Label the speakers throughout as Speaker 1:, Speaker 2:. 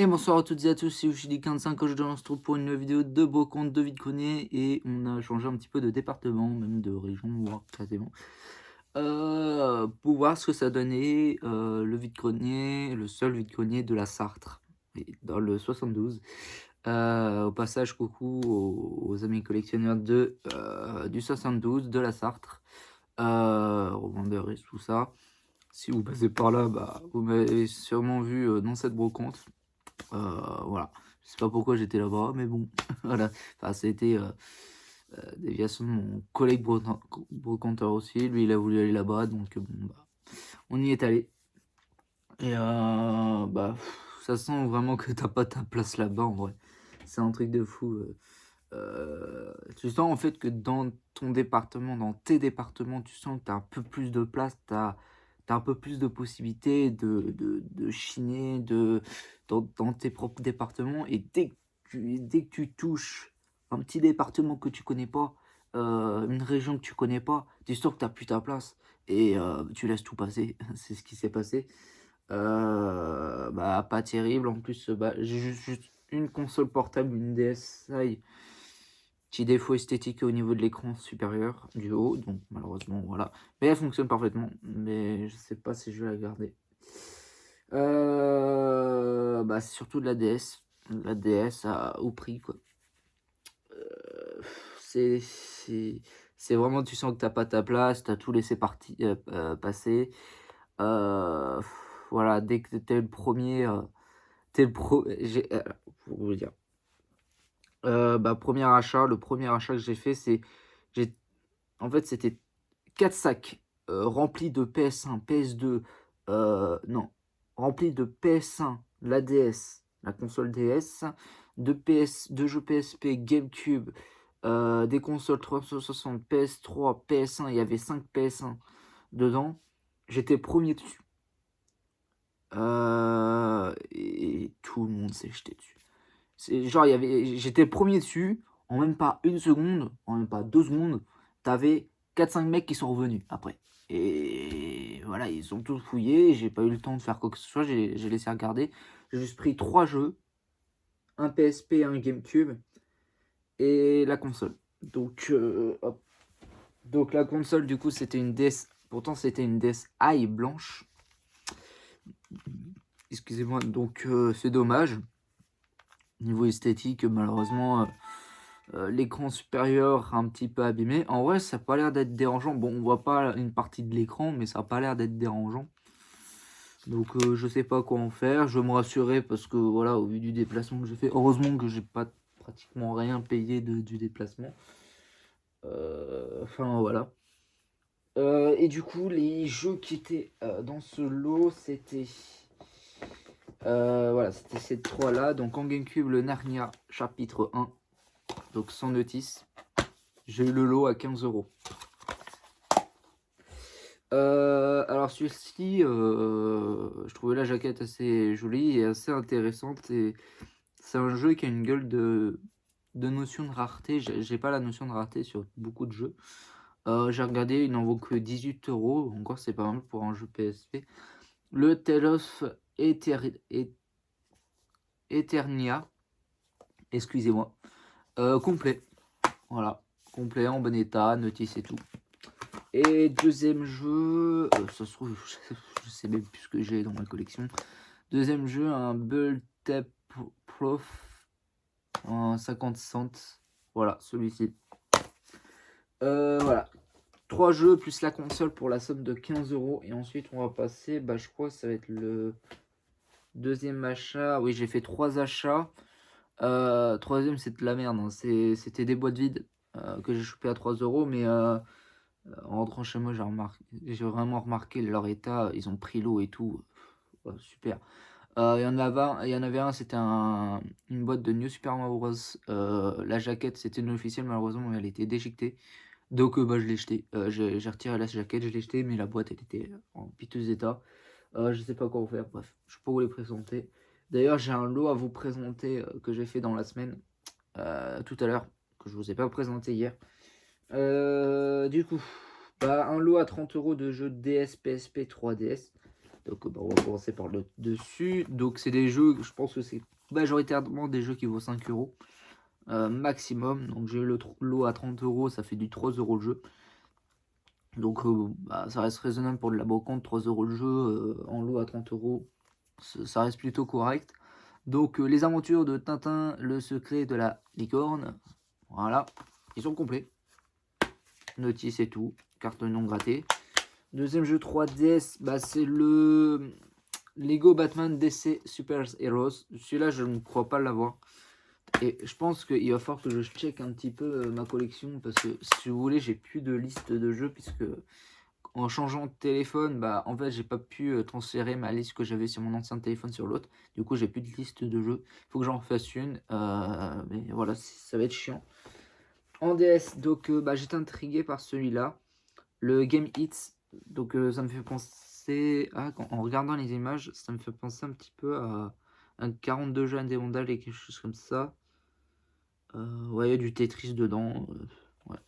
Speaker 1: Et bonsoir à toutes et à tous, c'est Ushidi45 quand je lance pour une nouvelle vidéo de brocante de vide-grenier et on a changé un petit peu de département, même de région, voire quasiment, pour voir ce que ça donnait le vide-grenier, le seul vide-grenier de la Sarthe, et dans le 72. Au passage, coucou aux amis collectionneurs du 72, de la Sarthe, revendeurs et tout ça. Si vous passez par là, bah, vous m'avez sûrement vu dans cette brocante. Voilà, je sais pas pourquoi j'étais là-bas, mais bon, voilà. Enfin, c'était déviation de mon collègue brocanteur aussi. Lui, il a voulu aller là-bas, donc bon, bah, on y est allé. Et bah, ça sent vraiment que t'as pas ta place là-bas, en vrai. C'est un truc de fou. Tu sens en fait que dans ton département, dans tes départements, tu sens que tu as un peu plus de place, tu as un peu plus de possibilités de chiner dans tes propres départements. Et dès que tu touches un petit département que tu connais pas, une région que tu connais pas, tu sens que tu plus ta place et tu laisses tout passer. C'est ce qui s'est passé. Bah, pas terrible. En plus, bah, j'ai juste une console portable, une DSi. Petit défaut esthétique au niveau de l'écran supérieur du haut, donc malheureusement voilà. Mais elle fonctionne parfaitement, mais je sais pas si je vais la garder. Bah, c'est surtout de la DS. La DS au prix, quoi. Heu, c'est c'est c'est vraiment, tu sens que t'as pas ta place, t'as tout laissé passer. Heu, voilà, dès que tu le premier er tu le pro j'ai pour vous dire, bah, le premier achat que j'ai fait, j'ai en fait, c'était 4 sacs, remplis de PS1, PS2, non, remplis de PS1, la DS, la console DS, de jeux PSP, GameCube, des consoles 360, PS3, PS1, il y avait 5 PS1 dedans. J'étais premier dessus, et tout le monde s'est jeté dessus. C'est genre, j'étais le 1 dessus, en même pas une seconde, en même pas 2 secondes, t'avais 4-5 mecs qui sont revenus après. Et voilà, ils ont tout fouillé, j'ai pas eu le temps de faire quoi que ce soit, j'ai laissé regarder. J'ai juste pris 3 jeux, un PSP, un GameCube et la console. Donc, hop. Donc la console, du coup, c'était une DS, pourtant c'était une DSi blanche. Excusez-moi, donc c'est dommage. Niveau esthétique, malheureusement, l'écran supérieur un petit peu abîmé. En vrai, ça a pas l'air d'être dérangeant. Bon, on voit pas une partie de l'écran, mais ça a pas l'air d'être dérangeant. Donc, je sais pas quoi en faire. Je veux me rassurer parce que voilà, au vu du déplacement que j'ai fait, heureusement que j'ai pas pratiquement rien payé du déplacement. Enfin voilà. Et du coup, les jeux qui étaient dans ce lot, c'était ces trois-là. Donc en GameCube, le Narnia chapitre 1, donc sans notice. J'ai eu le lot à 15 €. Alors celui-ci, je trouvais la jaquette assez jolie et assez intéressante, et c'est un jeu qui a une gueule de notion de rareté. J'ai pas la notion de rareté sur beaucoup de jeux. J'ai regardé, il n'en vaut que 18 €, encore c'est pas mal pour un jeu PSP. Le Tale of Eternia, excusez-moi, complet, voilà, complet, en bon état, notice et tout. Et deuxième jeu, ça se trouve, je sais même plus ce que j'ai dans ma collection. Deuxième jeu, un Bull Tap Prof en 50 cents. Voilà, celui-ci. Voilà. 3 jeux plus la console pour la somme de 15 €. Et ensuite, on va passer, bah, je crois que ça va être le deuxième achat. Oui, j'ai fait 3 achats. Troisième, c'est de la merde, hein. C'était des boîtes vides que j'ai chopé à 3 €. Mais en rentrant chez moi, j'ai vraiment remarqué leur état. Ils ont pris l'eau et tout. Super. Il y en avait un, c'était une boîte de New Super Mario Bros. La jaquette, c'était une officielle, malheureusement, mais elle était déchiquetée. Donc, bah, je l'ai jeté. J'ai retiré la jaquette, je l'ai jeté, mais la boîte, elle était en piteux état. Je sais pas quoi en faire, bref, je peux vous les présenter. D'ailleurs, j'ai un lot à vous présenter que j'ai fait dans la semaine, tout à l'heure, que je vous ai pas présenté hier. Du coup, bah, un lot à 30 € de jeux DS, PSP, 3DS. Donc on va commencer par le dessus. Donc c'est des jeux, je pense que c'est majoritairement des jeux qui vaut 5 € maximum. Donc j'ai eu le lot à 30 €, ça fait du 3 € le jeu. Donc ça reste raisonnable pour de la brocante, 3 € le jeu en lot à 30 €, ça reste plutôt correct. Donc les aventures de Tintin, le secret de la licorne, voilà, ils sont complets. Notice et tout, carte non grattée. Deuxième jeu 3DS, c'est le Lego Batman DC Super Heroes. Celui-là, je ne crois pas l'avoir. Et je pense qu'il va falloir que je check un petit peu ma collection, parce que si vous voulez, j'ai plus de liste de jeux, puisque en changeant de téléphone, en fait, j'ai pas pu transférer ma liste que j'avais sur mon ancien téléphone sur l'autre. Du coup, j'ai plus de liste de jeux. Il faut que j'en fasse une. Mais voilà, ça va être chiant. En DS, donc j'étais intrigué par celui-là. Le Game Hits. Donc ça me fait penser en regardant les images, ça me fait penser un petit peu à un 42 jeux indémondables et quelque chose comme ça. Ouais, il y a du Tetris dedans. Ouais.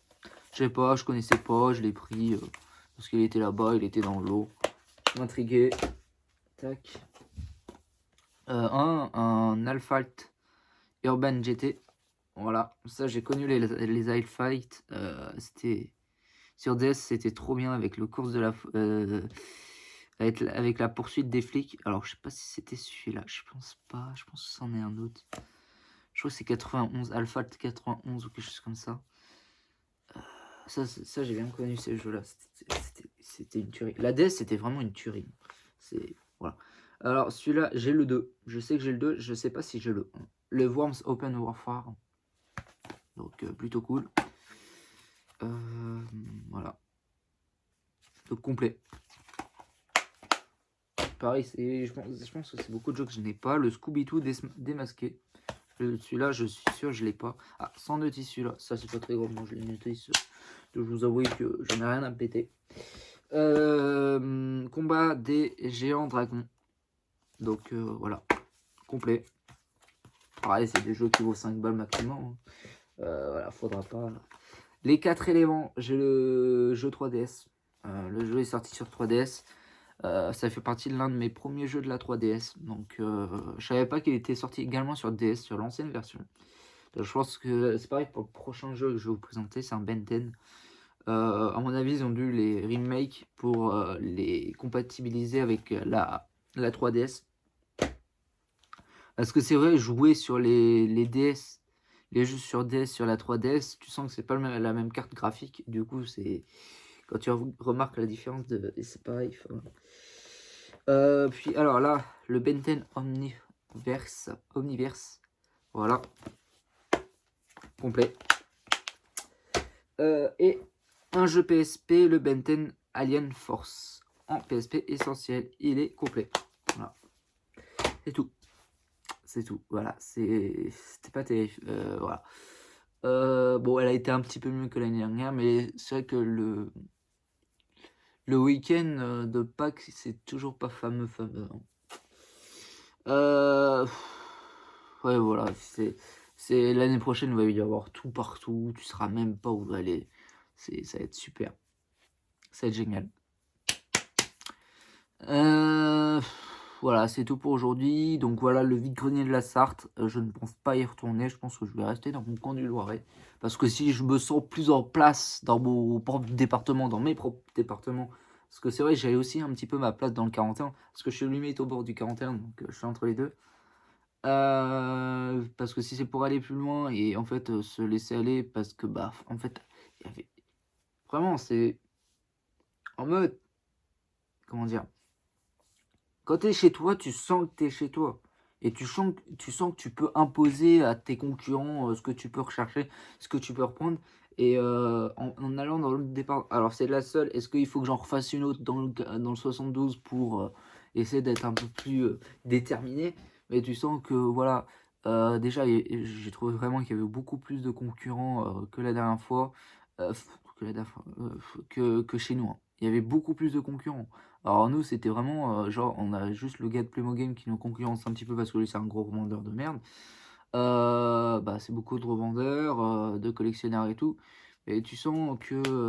Speaker 1: Je sais pas, je connaissais pas, je l'ai pris parce qu'il était là-bas, il était dans l'eau. Je m'intriguais. Tac. Un Alphalt Urban GT. Voilà, ça j'ai connu les Alphalt. C'était sur DS, c'était trop bien avec le course de la avec la poursuite des flics. Alors je sais pas si c'était celui-là, je pense pas, je pense que c'en est un autre. Je crois que c'est 91, Alphalt 91 ou quelque chose comme ça. Ça j'ai bien connu ces jeux-là. C'était une tuerie. La DS c'était vraiment une tuerie. Voilà. Alors celui-là, j'ai le 2. Je sais que j'ai le 2, je sais pas si j'ai le 1. Le Worms Open Warfare. Donc plutôt cool. Voilà. Donc complet. Pareil, je pense que c'est beaucoup de jeux que je n'ai pas. Le Scooby-Doo démasqué. Celui-là, je suis sûr, je l'ai pas. Ah, sans notice celui-là. Ça, c'est pas très grave. Moi, je l'ai noté. Je vous avoue que j'en ai rien à me péter. Combat des géants dragons. Donc, voilà. Complet. Pareil, c'est des jeux qui vaut 5 balles maximum. Voilà, faudra pas. Les 4 éléments. J'ai le jeu 3DS. Le jeu est sorti sur 3DS. Ça fait partie de l'un de mes premiers jeux de la 3DS. Donc, je savais pas qu'il était sorti également sur DS, sur l'ancienne version. Donc, je pense que c'est pareil pour le prochain jeu que je vais vous présenter. C'est un Ben 10. À mon avis, ils ont dû les remake pour les compatibiliser avec la 3DS. Parce que c'est vrai, jouer sur les DS, les jeux sur DS, sur la 3DS, tu sens que c'est pas la même carte graphique. Du coup, c'est quand tu remarques la différence et c'est pareil. Puis alors là, le Ben 10 Omniverse, voilà, complet. Et un jeu PSP, le Ben 10 Alien Force, en PSP essentiel, il est complet. Voilà, c'est tout. C'est tout, voilà, c'était pas terrible, voilà. Bon, elle a été un petit peu mieux que l'année dernière, mais c'est vrai que le week-end de Pâques, c'est toujours pas fameux. Hein. Ouais, voilà, c'est l'année prochaine, il va y avoir tout partout, tu seras même pas où aller. Ça va être super. Ça va être génial. Voilà, c'est tout pour aujourd'hui. Donc voilà, le vide-grenier de la Sarthe. Je ne pense pas y retourner. Je pense que je vais rester dans mon coin du Loiret. Parce que si je me sens plus en place dans mon propre département, dans mes propres départements, parce que c'est vrai, j'ai aussi un petit peu ma place dans le 41. Parce que je suis limite au bord du 41, donc je suis entre les deux. Parce que si c'est pour aller plus loin et en fait se laisser aller, parce que en fait, il y avait... Vraiment, c'est en mode, comment dire, quand tu es chez toi, tu sens que tu es chez toi. Et tu sens que tu peux imposer à tes concurrents ce que tu peux rechercher, ce que tu peux reprendre. Et en allant dans le départ, alors c'est la seule, est-ce qu'il faut que j'en refasse une autre dans le 72 pour essayer d'être un peu plus déterminé? Mais tu sens que voilà, déjà j'ai trouvé vraiment qu'il y avait beaucoup plus de concurrents que la dernière fois, que chez nous. Hein. Il y avait beaucoup plus de concurrents. Alors nous, c'était vraiment, genre, on a juste le gars de Playmobil qui nous concurrence un petit peu parce que lui, c'est un gros revendeur de merde. C'est beaucoup de revendeurs, de collectionneurs et tout. Et tu sens que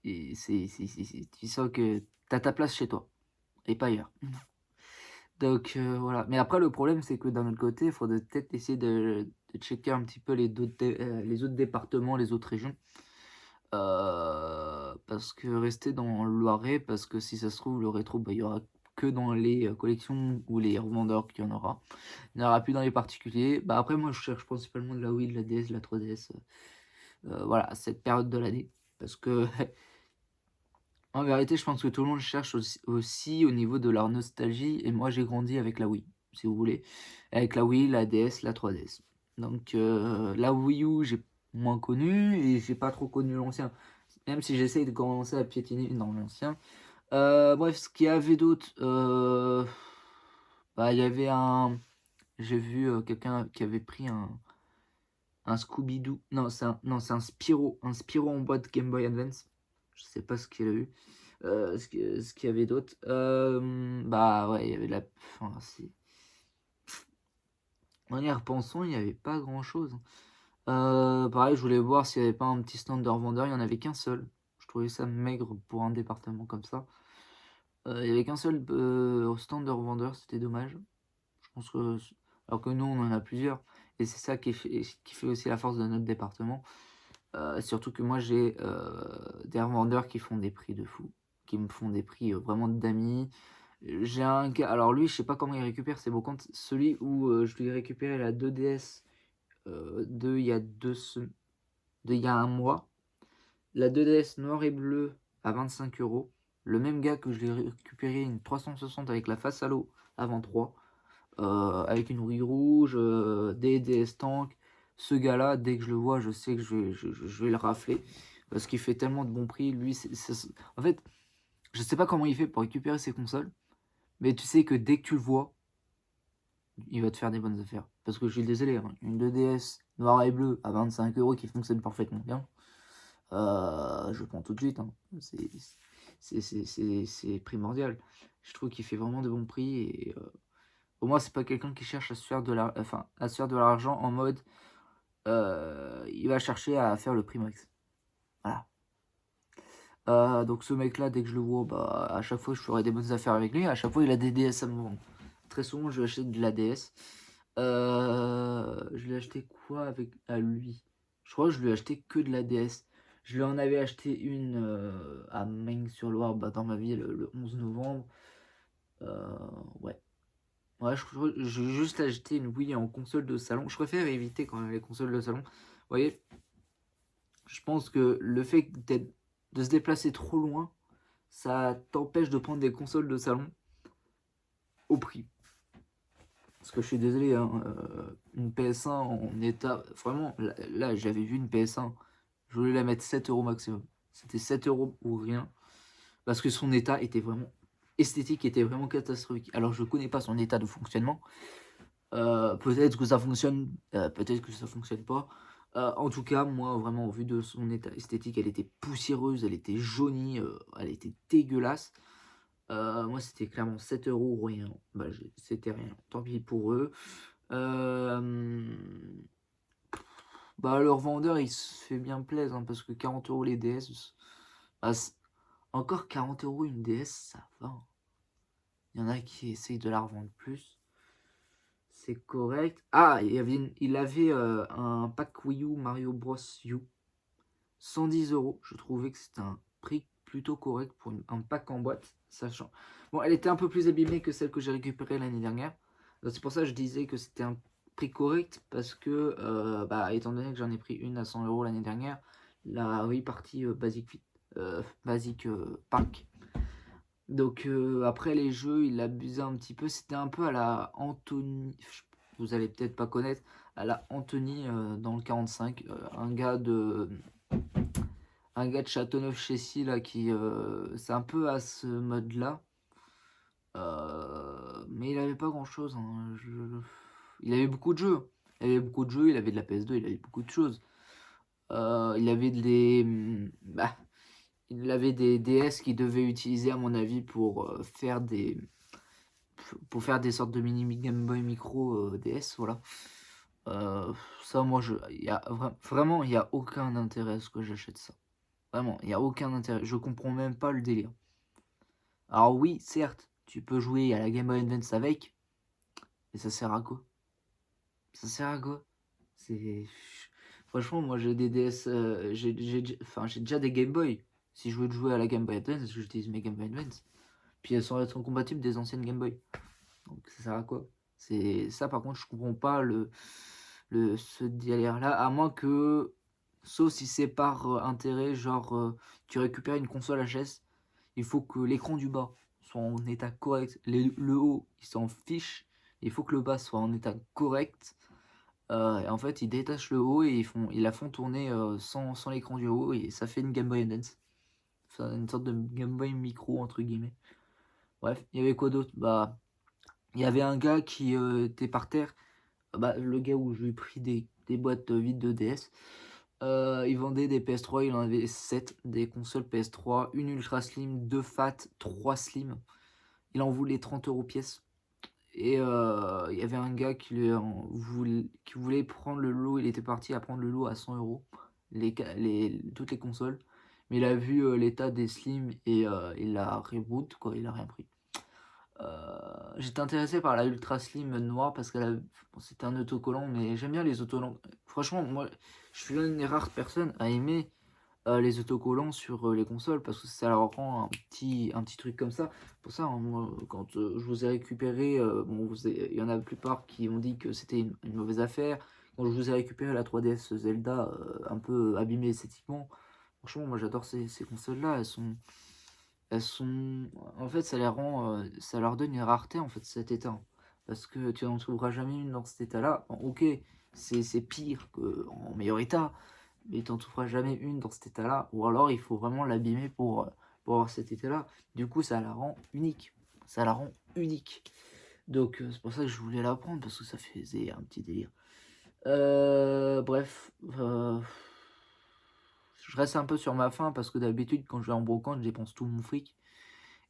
Speaker 1: tu sens que t'as ta place chez toi. et pas ailleurs. Donc voilà. Mais après le problème c'est que d'un autre côté, il faudrait peut-être essayer de checker un petit peu les autres départements, les autres régions. Parce que rester dans le Loiret, parce que si ça se trouve le rétro, bah, il y aura que dans les, collections ou les revendeurs qu'il y en aura. Il n'y en aura plus dans les particuliers. Bah, après moi je cherche principalement de la Wii, de la DS, de la 3DS, voilà, à cette période de l'année. Parce que en vérité, je pense que tout le monde cherche aussi au niveau de leur nostalgie et moi j'ai grandi avec la Wii, si vous voulez. Avec la Wii, la DS, la 3DS. Donc la Wii U, j'ai moins connu et j'ai pas trop connu l'ancien. Même si j'essaye de commencer à piétiner dans l'ancien. Bref, ce qu'il y avait d'autre, bah, il y avait un j'ai vu, quelqu'un qui avait pris un Scooby-Doo. Non, c'est un Spyro en boîte Game Boy Advance. Je sais pas ce qu'il a eu. Ce qu'il y avait d'autre. Bah ouais, il y avait la. Enfin, en y repensant, il n'y avait pas grand chose. Pareil, je voulais voir s'il n'y avait pas un petit stand de revendeur. Il n'y en avait qu'un seul. Je trouvais ça maigre pour un département comme ça. Il n'y avait qu'un seul stand de revendeur, c'était dommage. Je pense que. Alors que nous, on en a plusieurs. Et c'est ça qui fait aussi la force de notre département. Surtout que moi, j'ai des revendeurs qui font des prix de fou. Qui me font des prix vraiment d'amis. J'ai un gars, alors lui, je sais pas comment il récupère ses beaux comptes. Celui où je lui ai récupéré la 2DS il y a il y a un mois. La 2DS noir et bleu à 25 €. Le même gars que je lui ai récupéré une 360 avec la face à l'eau à 23. Avec une rouille rouge, des DS Tank. Ce gars-là, dès que je le vois, je sais que je vais le rafler. Parce qu'il fait tellement de bons prix. Lui, en fait, je sais pas comment il fait pour récupérer ses consoles. Mais tu sais que dès que tu le vois, il va te faire des bonnes affaires. Parce que je suis désolé, hein, une 2DS noir et bleu à 25 € qui fonctionne parfaitement bien, je prends tout de suite. Hein. C'est primordial. Je trouve qu'il fait vraiment de bons prix et au moins c'est pas quelqu'un qui cherche à se faire à se faire de l'argent en mode il va chercher à faire le prix max. Voilà. Donc ce mec là, dès que je le vois, bah, à chaque fois je ferai des bonnes affaires avec lui. À chaque fois il a des DS à me vendre. Très souvent je lui achète de la DS. Je lui ai acheté quoi à lui? Je crois que je lui ai acheté que de la DS. Je lui en avais acheté une à Meung-sur-Loire, bah, dans ma ville, le 11 novembre. Ouais. Ouais, j'ai juste acheté une Wii en console de salon. Je préfère éviter quand même les consoles de salon. Vous voyez, je pense que le fait de se déplacer trop loin, ça t'empêche de prendre des consoles de salon au prix. Parce que je suis désolé, hein, une PS1 en état. Vraiment, là j'avais vu une PS1. Je voulais la mettre 7 € maximum. C'était 7 € ou rien. Parce que son état était vraiment esthétique, était vraiment catastrophique. Alors je connais pas son état de fonctionnement. Peut-être que ça fonctionne, peut-être que ça fonctionne pas. En tout cas, moi, vraiment, au vu de son état esthétique, elle était poussiéreuse, elle était jaunie, elle était dégueulasse. Moi, c'était clairement 7 € ou rien. Bah, c'était rien. Tant pis pour eux. Bah, leur vendeur, il se fait bien plaisir, hein, parce que 40 € les DS. Bah, encore 40 € une DS, ça va. Hein. Il y en a qui essayent de la revendre plus. C'est correct. Ah, il avait un pack Wii U Mario Bros. U. 110 €. Je trouvais que c'était un prix plutôt correct pour un pack en boîte, sachant. Bon, elle était un peu plus abîmée que celle que j'ai récupérée l'année dernière. C'est pour ça que je disais que c'était un prix correct, parce que, bah, étant donné que j'en ai pris une à 100 € l'année dernière, la repartie basique pack. Donc après les jeux, il abusait un petit peu. C'était un peu à la Anthony. Vous allez peut-être pas connaître. À la Anthony dans le 45. Un gars de Châteauneuf-Chessy là qui. C'est un peu à ce mode-là. Mais il avait pas grand-chose. Hein. Il avait beaucoup de jeux. Il avait de la PS2, il avait beaucoup de choses. Il avait bah, il avait des DS qu'il devait utiliser à mon avis pour faire des sortes de mini Game Boy Micro DS, voilà. Ça, moi, vraiment, il n'y a aucun intérêt à ce que j'achète ça. Vraiment, il n'y a aucun intérêt. Je comprends même pas le délire. Alors oui, certes, tu peux jouer à la Game Boy Advance avec, et ça sert à quoi? Ça sert à quoi? C'est franchement, moi j'ai des DS, j'ai déjà des Game Boy. Si je veux jouer à la Game Boy Advance, j'utilise mes Game Boy Advance. Puis elles sont compatibles des anciennes Game Boy. Donc ça sert à quoi? C'est ça par contre je comprends pas ce délire-là, à moins que, sauf si c'est par intérêt, genre tu récupères une console HS, il faut que l'écran du bas soit en état correct, le haut il s'en fiche, il faut que le bas soit en état correct. Et en fait ils détachent le haut et ils la font tourner sans l'écran du haut et ça fait une Game Boy Advance. Enfin, une sorte de Game Boy micro entre guillemets. Bref, il y avait quoi d'autre? Bah, il y avait un gars qui était par terre, bah, le gars où je lui ai pris des boîtes vides de DS. Il vendait des PS3, il en avait 7, des consoles PS3, une ultra slim, 2 fat, 3 slim. Il en voulait 30 € pièce. Et il y avait un gars qui voulait prendre le lot, il était parti à prendre le lot à 100 €, toutes les consoles. Mais il a vu l'état des slims et il a reboot, quoi, il a rien pris. J'étais intéressé par la Ultra Slim noire parce c'était un autocollant, mais j'aime bien les autocollants. Franchement, moi, je suis l'une des rares personnes à aimer les autocollants sur les consoles parce que ça leur rend un petit truc comme ça. Pour ça, hein, moi, quand je vous ai récupéré, bon, il y en a la plupart qui ont dit que c'était une mauvaise affaire. Quand je vous ai récupéré la 3DS Zelda un peu abîmée esthétiquement, franchement, moi j'adore ces consoles-là. En fait, ça les rend, ça leur donne une rareté en fait cet état. Parce que tu n'en trouveras jamais une dans cet état-là. Bon, ok, c'est pire qu'en meilleur état, mais tu n'en trouveras jamais une dans cet état-là. Ou alors il faut vraiment l'abîmer pour avoir cet état-là. Du coup, ça la rend unique. Ça la rend unique. Donc c'est pour ça que je voulais la prendre parce que ça faisait un petit délire. Bref, je reste un peu sur ma faim parce que d'habitude quand je vais en brocante, je dépense tout mon fric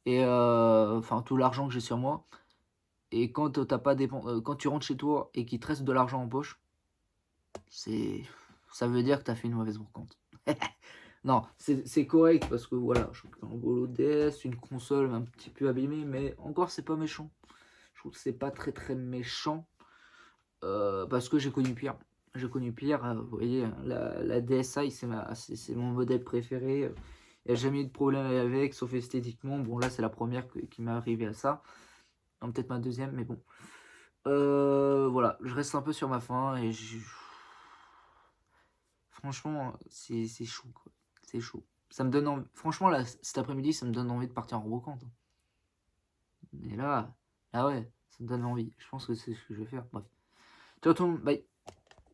Speaker 1: et enfin tout l'argent que j'ai sur moi. Et quand t'as pas quand tu rentres chez toi et qu'il te reste de l'argent en poche, c'est ça veut dire que t'as fait une mauvaise brocante. Non, c'est correct parce que voilà, je prends un Bolo DS, une console un petit peu abîmée, mais encore c'est pas méchant. Je trouve que c'est pas très très méchant parce que j'ai connu pire. J'ai connu pire, vous voyez, la DSi c'est mon modèle préféré. Il n'y a jamais eu de problème avec, sauf esthétiquement. Bon là c'est la première qui m'est arrivée à ça. Non, peut-être ma deuxième, mais bon. Voilà, je reste un peu sur ma faim et franchement, c'est chaud, quoi. C'est chaud. Ça me donne franchement, là, cet après-midi, ça me donne envie de partir en brocante. Et là ouais, ça me donne envie. Je pense que c'est ce que je vais faire. Bref. Ciao tout le monde, bye.